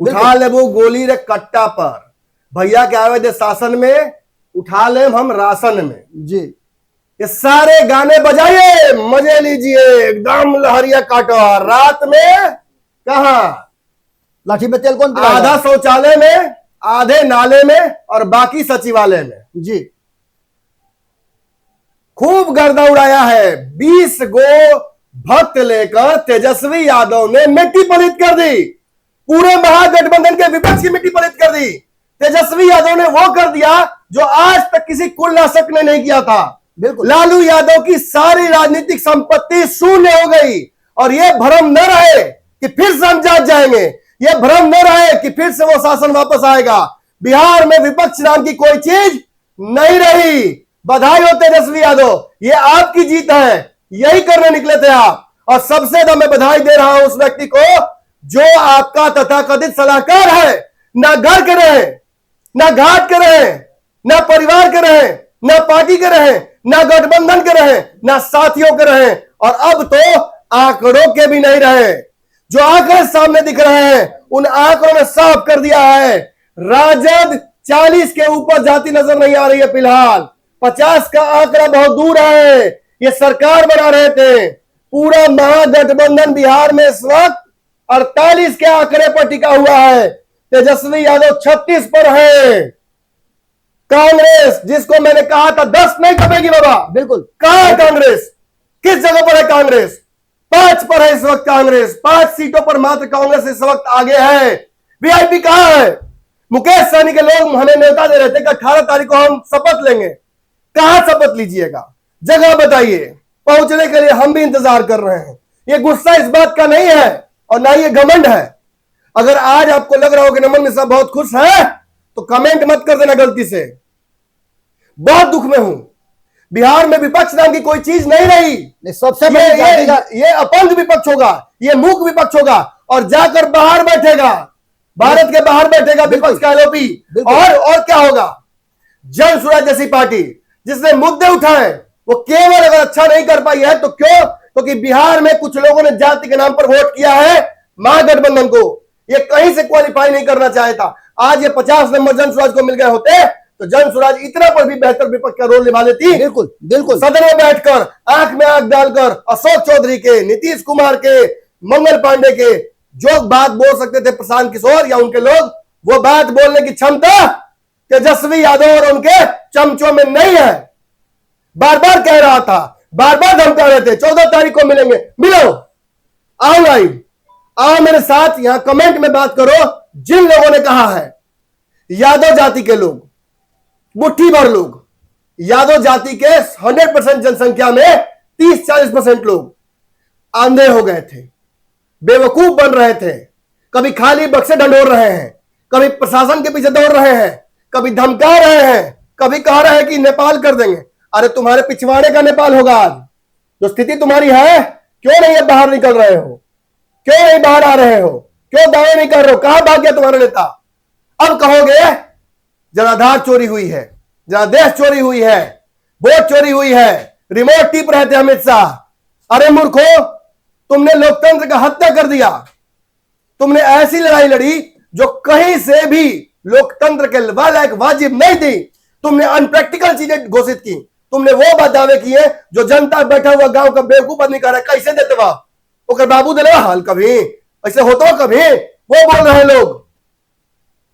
उठा ले वो गोली रे कट्टा पर, भैया के आवे दे शासन में, उठा ले हम राशन में जी। ये सारे गाने बजाइए, मजे लीजिए, एकदम लहरिया काटो। रात में कहा लाठी में तेल कौन पिलाएगा? आधा शौचालय में, आधे नाले में और बाकी सचिवालय में। जी। खूब गर्दा उड़ाया है। 20 गो भक्त लेकर तेजस्वी यादव ने मिट्टी पलित कर दी, पूरे महागठबंधन के विपक्ष की मिट्टी पलित कर दी। तेजस्वी यादव ने वो कर दिया जो आज तक किसी कुलनाशक ने नहीं किया था। बिल्कुल। लालू यादव की सारी राजनीतिक संपत्ति शून्य हो गई। और यह भ्रम न रहे कि फिर से हम जाग जाएंगे, यह भ्रम न रहे कि फिर से वो शासन वापस आएगा। बिहार में विपक्ष नाम की कोई चीज नहीं रही। बधाई हो तेजस्वी यादव, ये आपकी जीत है, यही करने निकले थे आप। और सबसे ज्यादा मैं बधाई दे रहा हूं उस व्यक्ति को जो आपका तथाकथित सलाहकार है। ना घर के रहे, ना घाट के रहे, ना परिवार के रहे, ना पार्टी के रहे, ना गठबंधन के रहे, ना साथियों के रहे, और अब तो आंकड़ों के भी नहीं रहे। जो आंकड़े सामने दिख रहे हैं उन आंकड़ों ने साफ कर दिया है, राजद 40 के ऊपर जाती नजर नहीं आ रही है। फिलहाल 50 का आंकड़ा बहुत दूर है। ये सरकार बना रहे थे, पूरा महागठबंधन बिहार में इस वक्त 48 के आंकड़े पर टिका हुआ है। तेजस्वी यादव 36 पर है। कांग्रेस जिसको मैंने कहा था 10 नहीं कमेगी बाबा, बिल्कुल। कहां है कांग्रेस? किस जगह पर है कांग्रेस? 5 पर है इस वक्त कांग्रेस। 5 सीटों पर मात्र कांग्रेस इस वक्त आगे है। वीआईपी कहां है? मुकेश सहनी के लोग हमें न्योता दे रहे थे कि 18 तारीख को हम शपथ लेंगे। कहां शपथ लीजिएगा? जगह बताइए। पहुंचने के लिए हम भी इंतजार कर रहे हैं। ये गुस्सा इस बात का नहीं है और ना ये घमंड है। अगर आज आपको लग रहा हो कि नमन मिश्रा बहुत खुश है तो कमेंट मत कर देना गलती से। बहुत दुख में हूं। बिहार में विपक्ष नाम की कोई चीज नहीं रही। सबसे ये अपंग विपक्ष होगा, ये मूक विपक्ष होगा और जाकर बाहर बैठेगा, भारत के बाहर बैठेगा विपक्ष का एलओपी। और क्या होगा? जन स्वराज जैसी पार्टी जिसने मुद्दे उठाए वो केवल अगर अच्छा नहीं कर पाई है तो क्यों? क्योंकि बिहार में कुछ लोगों ने जाति के नाम पर वोट किया है महागठबंधन को। ये कहीं से क्वालिफाई नहीं करना चाहता। आज ये 50 नंबर जन स्वराज को मिल गए होते तो जन स्वराज इतना पर भी बेहतर विपक्ष का रोल निभा लेती। बिल्कुल बिल्कुल। सदन में बैठकर आंख में आंख डालकर अशोक चौधरी के, नीतीश कुमार के, मंगल पांडे के जो बात बोल सकते थे प्रशांत किशोर या उनके लोग, वो बात बोलने की क्षमता तेजस्वी यादव और उनके चमचों में नहीं है। बार बार कह रहा था, बार बार धमका रहे थे 14 तारीख को मिलेंगे। मिलो, आओ लाइव, आओ मेरे साथ यहां कमेंट में बात करो। जिन लोगों ने कहा है यादव जाति के लोग, मुट्ठी भर लोग, यादव जाति के 100% जनसंख्या में 30-40% लोग आंधे हो गए थे, बेवकूफ बन रहे थे। कभी खाली बक्से ढंढोर रहे हैं, कभी प्रशासन के पीछे दौड़ रहे हैं, कभी धमका रहे हैं, कभी कह रहे हैं कि नेपाल कर देंगे। अरे तुम्हारे पिछवाड़े का नेपाल होगा आज। जो स्थिति तुम्हारी है, क्यों नहीं बाहर निकल रहे हो? क्यों नहीं बाहर आ रहे हो? क्यों दावे नहीं कर रहे हो? कहां भाग गया तुम्हारा नेता? अब कहोगे जनाधार चोरी हुई है, जनादेश चोरी हुई है, वोट चोरी हुई है, रिमोट टिप रहे थे अमित शाह। अरे मूर्खो, तुमने लोकतंत्र का हत्या कर दिया। तुमने ऐसी लड़ाई लड़ी जो कहीं से भी लोकतंत्र के लायक वाजिब नहीं थी। तुमने अनप्रैक्टिकल चीजें घोषित की। तुमने वो बात दावे किए जो जनता बैठा हुआ गांव का बेवकूफ आदमी कह रहा है कैसे देते वह ओकर बाबू दिले हाल कभी ऐसे होता कभी, वो बोल रहे लोग।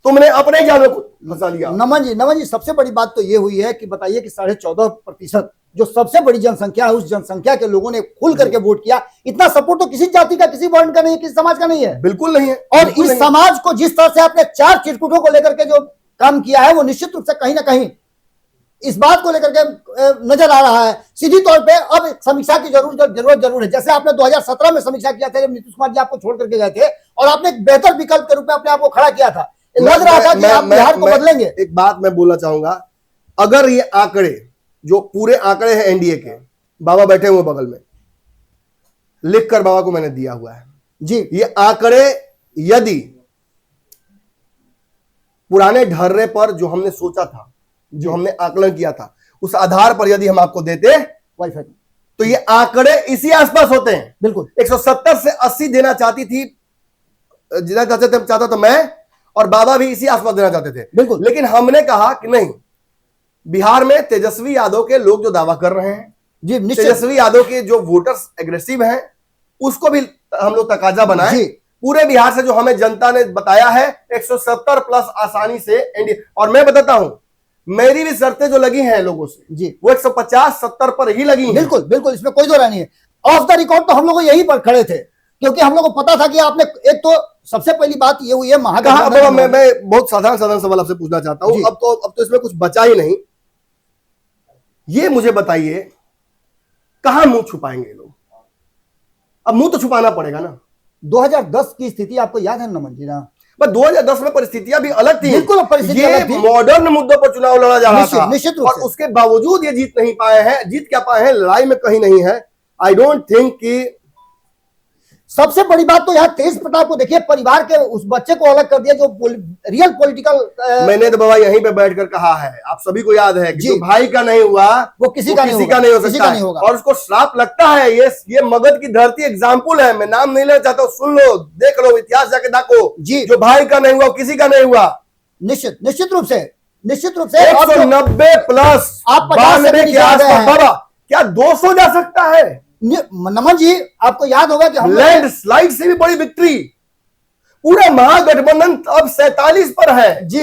तुमने अपने जानों को फंसा लिया। नमन जी सबसे बड़ी बात तो ये हुई है कि बताइए कि 14.5% जो सबसे बड़ी जनसंख्या है, उस जनसंख्या के लोगों ने खुल करके वोट किया। इतना सपोर्ट तो किसी जाति का, किसी वर्ण का नहीं है, किसी समाज का नहीं है। बिल्कुल नहीं है। और इस समाज को जिस तरह से आपने 4 चिरकुटों को लेकर के जो काम किया है, वो निश्चित रूप से कहीं ना कहीं इस बात को लेकर के नजर आ रहा है। सीधी तौर पे अब समीक्षा की जरूरत जरूर है। जैसे आपने 2017 में समीक्षा किया था जब नीतीश कुमार जी आपको छोड़ करके गए थे और आपने एक बेहतर विकल्प के रूप में अपने आप को खड़ा किया था। लग रहा था कि आप बिहार को बदलेंगे। एक बात मैं बोलना चाहूंगा, अगर ये आंकड़े जो पूरे आंकड़े हैं एनडीए के, बाबा बैठे हुए बगल में, लिखकर बाबा को मैंने दिया हुआ है जी, ये आंकड़े यदि पुराने ढर्रे पर जो हमने सोचा था, जो हमने आकलन किया था, उस आधार पर यदि हम आपको देते वाईफाई, तो ये आंकड़े इसी आसपास होते हैं। बिल्कुल 170 से 80 देना चाहती थी जितना चाहता तो मैं और बाबा भी इसी आसपास देना चाहते थे। बिल्कुल। लेकिन हमने कहा कि नहीं, बिहार में तेजस्वी यादव के लोग जो दावा कर रहे हैं, जी निश्चित तेजस्वी यादव के जो वोटर्स एग्रेसिव हैं, उसको भी हम लोग तकाजा बनाए। जी। पूरे बिहार से जो हमें जनता ने बताया है 170 प्लस आसानी से एनडीए। और मैं बताता हूं, मेरी भी शर्तें जो लगी हैं लोगों से जी वो 150-70 पर ही लगी हैं। बिल्कुल बिल्कुल, इसमें कोई दो राय नहीं है। ऑफ द रिकॉर्ड तो हम लोग यहीं पर खड़े थे, क्योंकि हम लोग को पता था कि आपने, एक तो सबसे पहली बात ये हुई है कहा मैं बहुत साधारण सवाल आपसे पूछना चाहता हूं। अब तो इसमें कुछ बचा ही नहीं। ये मुझे बताइए, कहां मुंह छुपाएंगे लोग? अब मुंह तो छुपाना पड़ेगा ना। 2010 की स्थिति आपको याद है नमन जी ना? पर 2010 में परिस्थितियां भी अलग थी। बिल्कुल परिस्थितियां अलग थी। मॉडर्न मुद्दों पर चुनाव लड़ा जा रहा था, निश्चित रूप और से। उसके बावजूद ये जीत नहीं पाए हैं। जीत क्या पाए हैं? लड़ाई में कहीं नहीं है। आई डोंट थिंक कि सबसे बड़ी बात तो यहाँ तेज प्रताप को देखिए, परिवार के उस बच्चे को अलग कर दिया जो रियल पॉलिटिकल। मैंने तो बाबा यहीं पे बैठकर कहा है, आप सभी को याद है कि जो भाई का नहीं हुआ वो किसी का नहीं हो सकता है। और उसको श्राप लगता है। ये मगध की धरती एग्जाम्पल है, मैं नाम नहीं लेना चाहता हूँ, सुन लो, देख लो, इतिहास जाके देखो जी। जो भाई का नहीं हुआ किसी का नहीं हुआ। निश्चित रूप से 190 प्लस आप 92 के आसपास। बाबा क्या 200 जा सकता है? नमन जी आपको याद होगा कि लैंड स्लाइड से भी बड़ी विक्ट्री। पूरा महागठबंधन अब 47 पर है जी।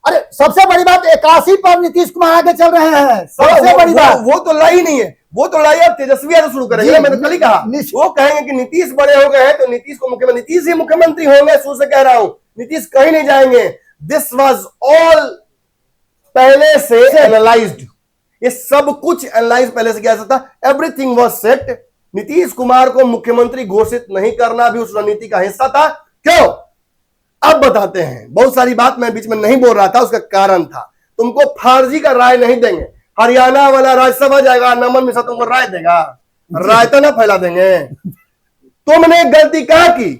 अरे सबसे बड़ी बात 81 पर नीतीश कुमार आगे चल रहे हैं। सबसे बड़ी बात वो तो लड़ाई नहीं है, वो तो लड़ाई अब तेजस्वी यादव शुरू करेंगे। मैंने कल ही कहा, वो कहेंगे कि नीतीश बड़े हो गए हैं तो नीतीश को मुख्यमंत्री, नीतीश ही मुख्यमंत्री होंगे। शुरू से कह रहा हूं, नीतीश कहीं नहीं जाएंगे। दिस वाज ऑल पहले से एनालाइज्ड। ये सब कुछ एनालाइज पहले से किया जाता था। Everything was set. Nitish Kumar को मुख्यमंत्री घोषित नहीं करना भी उस रणनीति का हिस्सा था। क्यों? अब बताते हैं। बहुत सारी बात मैं बीच में नहीं बोल रहा था, उसका कारण था, तुमको फर्जी का राय नहीं देंगे। हरियाणा वाला राज्यसभा जाएगा, नमन मिश्रा तुमको राय देगा, राय तो ना फैला देंगे। तुमने गलती क्या की?